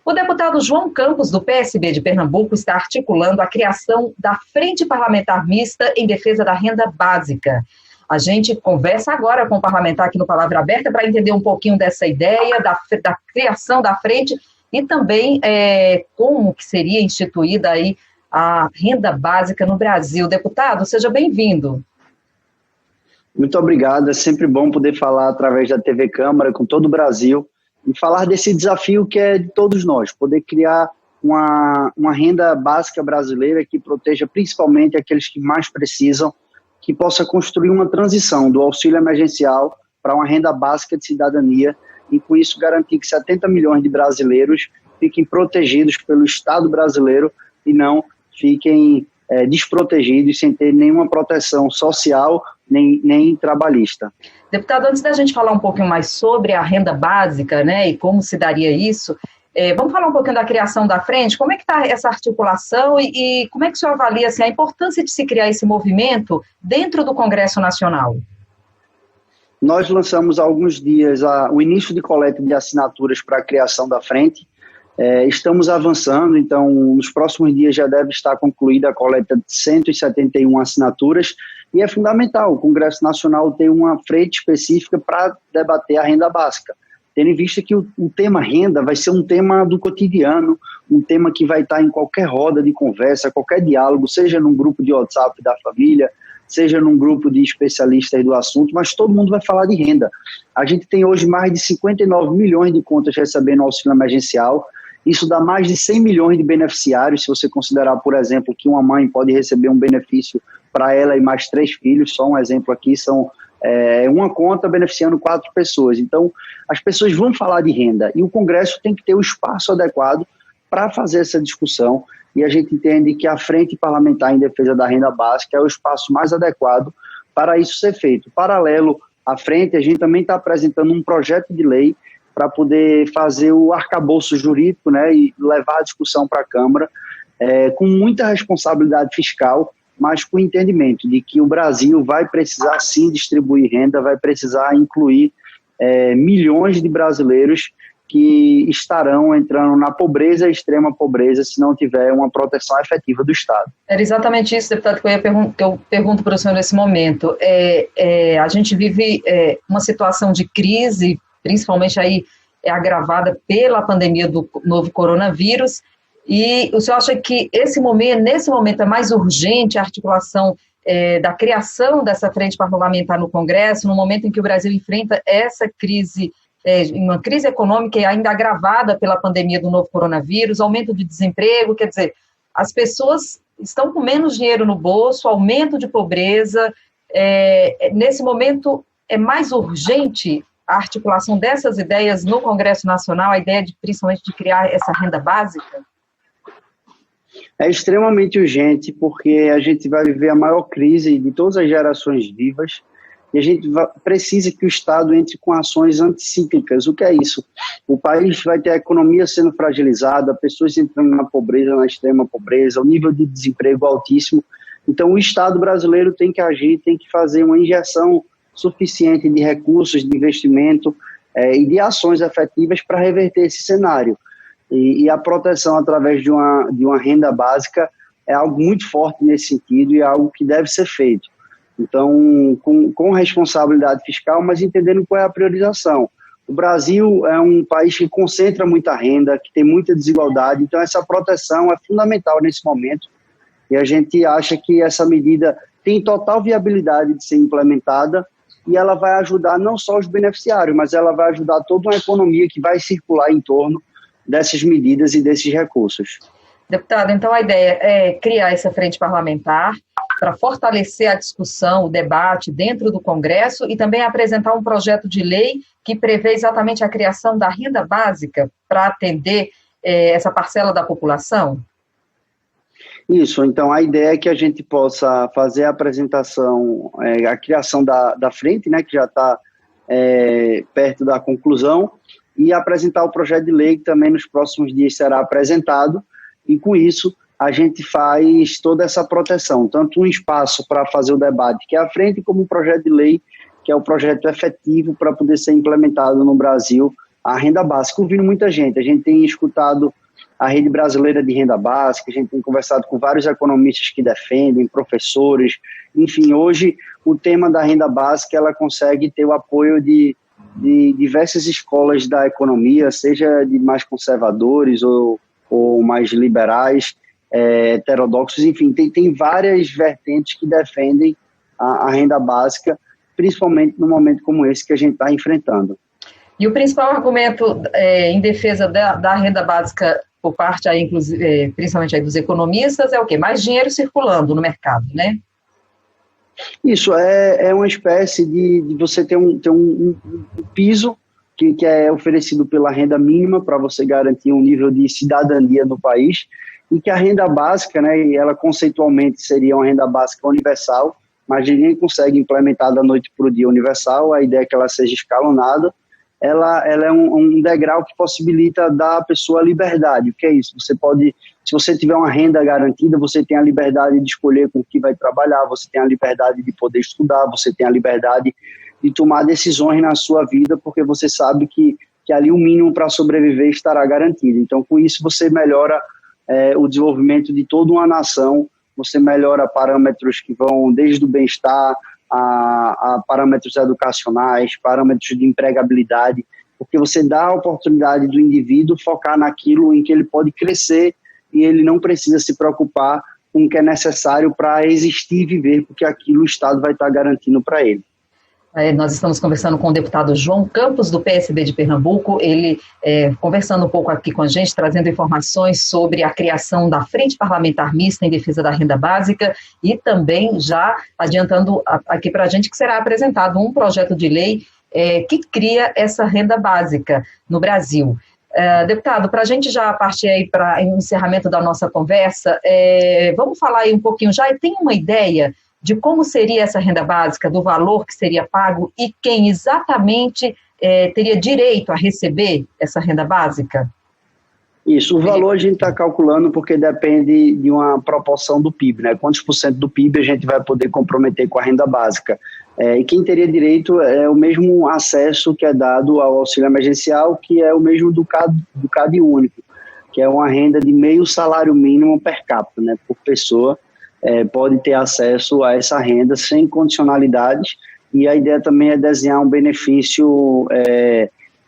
O deputado João Campos, do PSB de Pernambuco, está articulando a criação da Frente Parlamentar Mista em defesa da renda básica. A gente conversa agora com o parlamentar aqui no Palavra Aberta para entender um pouquinho dessa ideia, da criação da frente e também como que seria instituída aí a renda básica no Brasil. Deputado, seja bem-vindo. Muito obrigado, é sempre bom poder falar através da TV Câmara com todo o Brasil e falar desse desafio que é de todos nós, poder criar uma renda básica brasileira que proteja principalmente aqueles que mais precisam, que possa construir uma transição do auxílio emergencial para uma renda básica de cidadania e com isso garantir que 70 milhões de brasileiros fiquem protegidos pelo Estado brasileiro e não fiquem desprotegidos sem ter nenhuma proteção social nem trabalhista. Deputado, antes da gente falar um pouquinho mais sobre a renda básica, né, e como se daria isso, vamos falar um pouquinho da criação da frente. Como é que está essa articulação e como é que o senhor avalia assim, a importância de se criar esse movimento dentro do Congresso Nacional? Nós lançamos há alguns dias o início de coleta de assinaturas para a criação da frente. Estamos avançando, então nos próximos dias já deve estar concluída a coleta de 171 assinaturas e é fundamental o Congresso Nacional ter uma frente específica para debater a renda básica, tendo em vista que o tema renda vai ser um tema do cotidiano, um tema que vai estar em qualquer roda de conversa, qualquer diálogo, seja num grupo de WhatsApp da família, seja num grupo de especialistas do assunto, mas todo mundo vai falar de renda. A gente tem hoje mais de 59 milhões de contas recebendo auxílio emergencial, isso dá mais de 100 milhões de beneficiários, se você considerar, por exemplo, que uma mãe pode receber um benefício para ela e mais 3 filhos, só um exemplo aqui, são uma conta beneficiando 4 pessoas. Então, as pessoas vão falar de renda e o Congresso tem que ter o espaço adequado para fazer essa discussão e a gente entende que a Frente Parlamentar em Defesa da Renda Básica é o espaço mais adequado para isso ser feito. Paralelo à frente, a gente também está apresentando um projeto de lei para poder fazer o arcabouço jurídico, né, e levar a discussão para a Câmara com muita responsabilidade fiscal, mas com o entendimento de que o Brasil vai precisar sim distribuir renda, vai precisar incluir milhões de brasileiros que estarão entrando na pobreza e extrema pobreza se não tiver uma proteção efetiva do Estado. Era exatamente isso, deputado, que eu pergunto para o senhor nesse momento. A gente vive uma situação de crise, principalmente aí agravada pela pandemia do novo coronavírus, e o senhor acha que nesse momento é mais urgente a articulação da criação dessa frente parlamentar no Congresso, no momento em que o Brasil enfrenta essa crise, uma crise econômica ainda agravada pela pandemia do novo coronavírus, aumento de desemprego, quer dizer, as pessoas estão com menos dinheiro no bolso, aumento de pobreza, nesse momento é mais urgente a articulação dessas ideias no Congresso Nacional, a ideia principalmente de criar essa renda básica? É extremamente urgente porque a gente vai viver a maior crise de todas as gerações vivas e a gente precisa que o Estado entre com ações anticíclicas. O que é isso? O país vai ter a economia sendo fragilizada, pessoas entrando na pobreza, na extrema pobreza, o nível de desemprego altíssimo. Então o Estado brasileiro tem que agir, tem que fazer uma injeção suficiente de recursos, de investimento e de ações efetivas para reverter esse cenário. E a proteção através de uma renda básica é algo muito forte nesse sentido e é algo que deve ser feito. Então, com responsabilidade fiscal, mas entendendo qual é a priorização. O Brasil é um país que concentra muita renda, que tem muita desigualdade, então essa proteção é fundamental nesse momento e a gente acha que essa medida tem total viabilidade de ser implementada e ela vai ajudar não só os beneficiários, mas ela vai ajudar toda uma economia que vai circular em torno dessas medidas e desses recursos. Deputado, então a ideia é criar essa frente parlamentar para fortalecer a discussão, o debate dentro do Congresso e também apresentar um projeto de lei que prevê exatamente a criação da renda básica para atender essa parcela da população? Isso, então a ideia é que a gente possa fazer a apresentação, a criação da frente, né, que já está perto da conclusão, e apresentar o projeto de lei que também nos próximos dias será apresentado, e com isso a gente faz toda essa proteção, tanto um espaço para fazer o debate, que é a frente, como um projeto de lei, que é o projeto efetivo para poder ser implementado no Brasil a renda básica. Ouvindo muita gente, a gente tem escutado a Rede Brasileira de Renda Básica, a gente tem conversado com vários economistas que defendem, professores, enfim, hoje o tema da renda básica, ela consegue ter o apoio de diversas escolas da economia, seja de mais conservadores ou mais liberais, heterodoxos, enfim, tem várias vertentes que defendem a renda básica, principalmente num momento como esse que a gente está enfrentando. E o principal argumento em defesa da renda básica por parte, aí, inclusive, principalmente aí dos economistas, é o quê? Mais dinheiro circulando no mercado, né? Isso, é uma espécie de você ter um piso que é oferecido pela renda mínima para você garantir um nível de cidadania no país, e que a renda básica, né, e ela conceitualmente seria uma renda básica universal, mas ninguém consegue implementar da noite para o dia universal, a ideia é que ela seja escalonada. Ela é um degrau que possibilita dar à pessoa a liberdade. O que é isso? Você pode, se você tiver uma renda garantida, você tem a liberdade de escolher com que vai trabalhar, você tem a liberdade de poder estudar, você tem a liberdade de tomar decisões na sua vida, porque você sabe que ali o mínimo para sobreviver estará garantido. Então, com isso, você melhora o desenvolvimento de toda uma nação, você melhora parâmetros que vão desde o bem-estar, a parâmetros educacionais, parâmetros de empregabilidade, porque você dá a oportunidade do indivíduo focar naquilo em que ele pode crescer e ele não precisa se preocupar com o que é necessário para existir e viver, porque aquilo o Estado vai estar garantindo para ele. Nós estamos conversando com o deputado João Campos, do PSB de Pernambuco, ele conversando um pouco aqui com a gente, trazendo informações sobre a criação da Frente Parlamentar Mista em Defesa da Renda Básica e também já adiantando aqui para a gente que será apresentado um projeto de lei que cria essa renda básica no Brasil. Deputado, para a gente já partir aí para o encerramento da nossa conversa, vamos falar aí um pouquinho já, tem uma ideia de como seria essa renda básica, do valor que seria pago e quem exatamente teria direito a receber essa renda básica? Isso, o valor a gente está calculando porque depende de uma proporção do PIB, né? Quantos por cento do PIB a gente vai poder comprometer com a renda básica. E quem teria direito é o mesmo acesso que é dado ao auxílio emergencial, que é o mesmo do CAD único, que é uma renda de meio salário mínimo per capita, né, por pessoa. Pode ter acesso a essa renda sem condicionalidades, e a ideia também é desenhar um benefício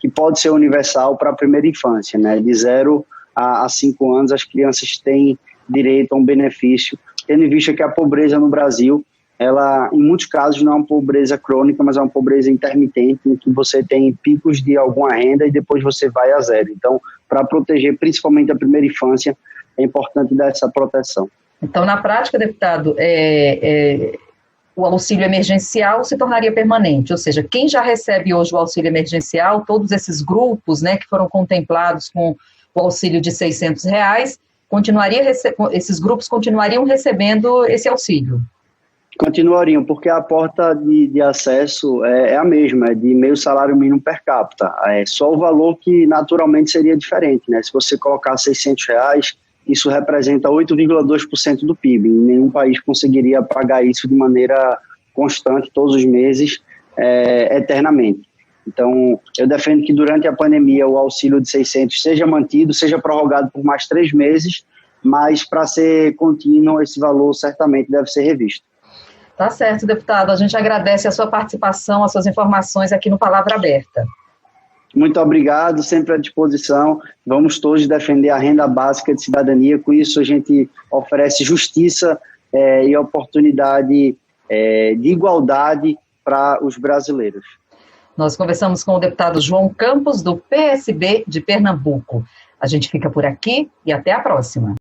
que pode ser universal para a primeira infância, né? De 0 a 5 anos as crianças têm direito a um benefício, tendo em vista que a pobreza no Brasil, ela em muitos casos não é uma pobreza crônica, mas é uma pobreza intermitente, em que você tem picos de alguma renda e depois você vai a zero. Então, para proteger principalmente a primeira infância, é importante dar essa proteção. Então, na prática, deputado, o auxílio emergencial se tornaria permanente, ou seja, quem já recebe hoje o auxílio emergencial, todos esses grupos, né, que foram contemplados com o auxílio de R$600, esses grupos continuariam recebendo esse auxílio? Continuariam, porque a porta de acesso é a mesma, é de meio salário mínimo per capita. É só o valor que naturalmente seria diferente, né? Se você colocar R$600, isso representa 8,2% do PIB. Nenhum país conseguiria pagar isso de maneira constante, todos os meses, eternamente. Então, eu defendo que durante a pandemia o auxílio de 600 seja mantido, seja prorrogado por mais 3 meses, mas para ser contínuo, esse valor certamente deve ser revisto. Tá certo, deputado. A gente agradece a sua participação, as suas informações aqui no Palavra Aberta. Muito obrigado, sempre à disposição. Vamos todos defender a renda básica de cidadania. Com isso, a gente oferece justiça e oportunidade de igualdade para os brasileiros. Nós conversamos com o deputado João Campos, do PSB de Pernambuco. A gente fica por aqui e até a próxima.